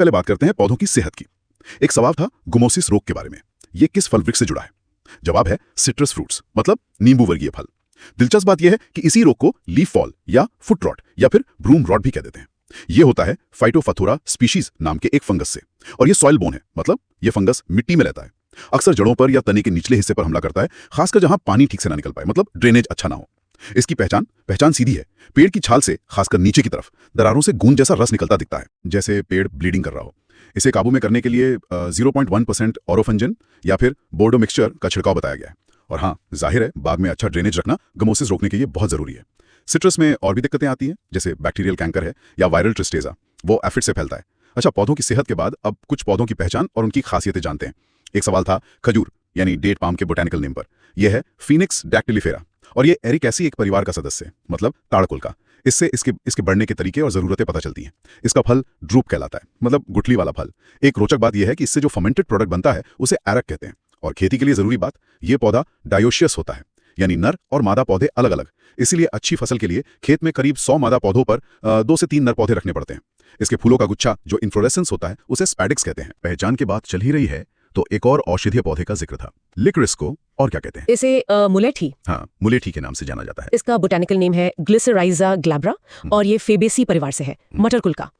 पहले बात करते हैं पौधों की सेहत की। एक सवाल था गुमोसिस रोग के बारे में। ये किस फल वृक्ष से जुड़ा है? जवाब है सिट्रस फ्रूट्स, मतलब नींबू वर्गीय फल। दिलचस्प बात यह है कि इसी रोग को लीफ फॉल या फुट रॉट या फिर ब्रूम रॉट भी कह देते हैं। ये होता है फाइटोफथोरा स्पीशीज नाम के एक फंगस से, और ये सॉइल बोन है, मतलब ये फंगस मिट्टी में रहता है। अक्सर जड़ों पर या तने के निचले हिस्से पर हमला करता है, खासकर जहां पानी ठीक से ना निकल पाए, मतलब ड्रेनेज अच्छा ना हो। इसकी पहचान सीधी है। पेड़ की छाल से खासकर नीचे की तरफ दरारों से गूंद जैसा रस निकलता दिखता है, जैसे पेड़ ब्लीडिंग कर रहा हो। इसे काबू में करने के लिए 0.1% ओरोफंजिन या फिर बोर्डो मिक्सचर का छिड़काव बताया गया है। और हाँ, जाहिर है बाग में अच्छा ड्रेनेज रखना गमोसिस रोकने के लिए बहुत जरूरी है। सिट्रस में और भी दिक्कतें आती हैं, जैसे बैक्टीरियल कैंकर है या वायरल ट्रिस्टेजा, वो एफिड से फैलता है। अच्छा, पौधों की सेहत के बाद अब कुछ पौधों की पहचान और उनकी खासियतें जानते हैं। एक सवाल था खजूर यानी डेट पाम के बोटैनिकल नेम पर। यह है फिनिक्स डैक्टिलिफेरा, और ये एरिकेसी एक परिवार का सदस्य है, मतलब ताड़कुल का। इससे इसके बढ़ने के तरीके और जरूरतें पता चलती हैं। इसका फल ड्रूप कहलाता है, मतलब गुठली वाला फल। एक रोचक बात यह है कि इससे जो फर्मेंटेड प्रोडक्ट बनता है उसे एरक कहते हैं। और खेती के लिए जरूरी बात, यह पौधा डायोशियस होता है, यानी नर और मादा पौधे अलग अलग। इसीलिए अच्छी फसल के लिए खेत में करीब 100 मादा पौधों पर 2 से 3 नर पौधे रखने पड़ते हैं। इसके फूलों का गुच्छा जो इन्फ्लोरेसेंस होता है उसे स्पैडिक्स कहते हैं। पहचान की बात चल ही रही है तो एक और औषधीय पौधे का जिक्र था, लिकरिस को और क्या कहते हैं? इसे मुलेठी। हाँ, मुलेठी के नाम से जाना जाता है। इसका बोटैनिकल नेम है ग्लिसराइजा ग्लैब्रा और ये फेबेसी परिवार से है, मटर कुल का।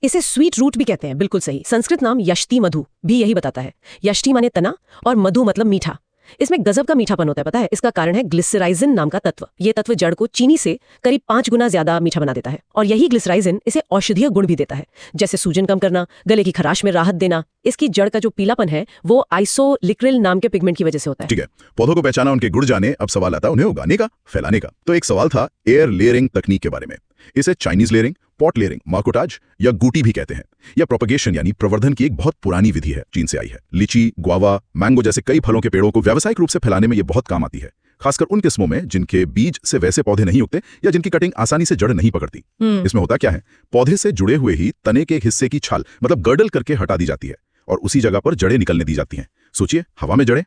इसे स्वीट रूट भी कहते हैं, बिल्कुल सही। संस्कृत नाम यष्टि मधु भी यही बताता है। यष्टि माने तना और मधु मतलब मीठा। इसमें गजब का मीठापन होता है, पता है? इसका कारण है ग्लिसराइजिन नाम का तत्व। ये तत्व जड़ को चीनी से करीब 5 गुना ज्यादा मीठा बना देता है, और यही ग्लिसराइजिन इसे औषधीय गुण भी देता है, जैसे सूजन कम करना, गले की खराश में राहत देना। इसकी जड़ का जो पीलापन है वो आइसोलिक्रिल नाम के पिगमेंट की वजह से होता है। ठीक है, पौधों को पहचाना, उनके गुण जाने, अब सवाल आता है उन्हें उगाने का, फैलाने का। तो एक सवाल था एयर लेयरिंग तकनीक के बारे में। इसे चाइनीज लेयरिंग, पॉट लेयरिंग, मार्कोटाज या गूटी भी कहते हैं। यह प्रोपगेशन यानी प्रवर्धन की एक बहुत पुरानी विधि है, चीन से आई है। लीची, गुआवा, मैंगो जैसे कई फलों के पेड़ों को व्यावसायिक रूप से फैलाने में यह बहुत काम आती है, खासकर उन किस्मों में जिनके बीज से वैसे पौधे नहीं उगते या जिनकी कटिंग आसानी से जड़ नहीं पकड़ती। इसमें होता क्या है, पौधे से जुड़े हुए ही तने के एक हिस्से की छाल, मतलब गर्डल करके हटा दी जाती है और उसी जगह पर जड़ें निकलने दी जाती हैं। सोचिए, हवा में जड़ें।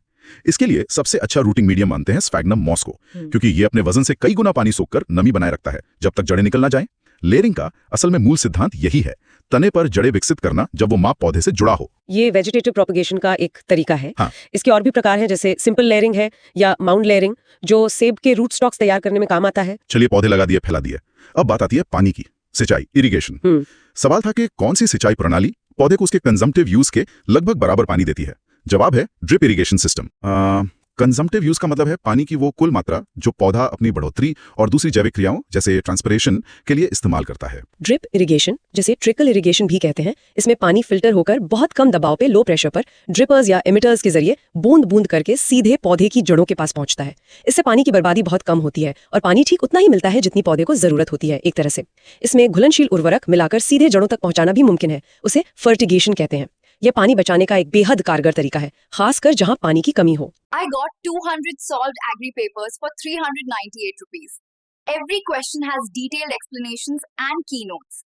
इसके लिए सबसे अच्छा रूटिंग मीडियम मानते हैं स्फैग्नम मॉस को, क्योंकि ये अपने वजन से कई गुना पानी सोखकर नमी बनाए रखता है जब तक जड़ें निकल ना जाएं। लेयरिंग का असल में मूल सिद्धांत यही है, तने पर जड़ें विकसित करना जब वो मां पौधे से जुड़ा हो। ये वेजिटेटिव प्रोपगेशन का एक तरीका है। हाँ। इसके और भी प्रकार हैं, जैसे सिंपल लेयरिंग है या माउंट लेयरिंग, जो सेब के रूट स्टॉक्स तैयार करने में काम आता है। चलिए, पौधे लगा दिए, फैला दिए। अब बात आती है पानी की, सिंचाई, इरिगेशन। सवाल था कि कौन सी सिंचाई प्रणाली पौधे को उसके कंजम्पटिव यूज के लगभग बराबर पानी देती है। जवाब है drip irrigation system. Consumptive use का मतलब है पानी की वो कुल मात्रा जो पौधा अपनी बढ़ोतरी और दूसरी जैविक क्रियाओं जैसे ट्रांसपिरेशन के लिए इस्तेमाल करता है। ड्रिप इरिगेशन, जिसे ट्रिकल इरिगेशन भी कहते हैं, इसमें पानी फिल्टर होकर बहुत कम दबाव पे, लो प्रेशर पर ड्रिपर्स या एमिटर्स के जरिए बूंद बूंद करके सीधे पौधे की जड़ों के पास पहुंचता है। इससे पानी की बर्बादी बहुत कम होती है और पानी ठीक उतना ही मिलता है जितनी पौधे को जरूरत होती है, एक तरह से। इसमें घुलनशील उर्वरक मिलाकर सीधे जड़ों तक पहुंचाना भी मुमकिन है, उसे फर्टिगेशन कहते हैं। यह पानी बचाने का एक बेहद कारगर तरीका है, खासकर जहां पानी की कमी हो। I got 200 solved agri papers for 398 rupees. Every question has detailed explanations and keynotes.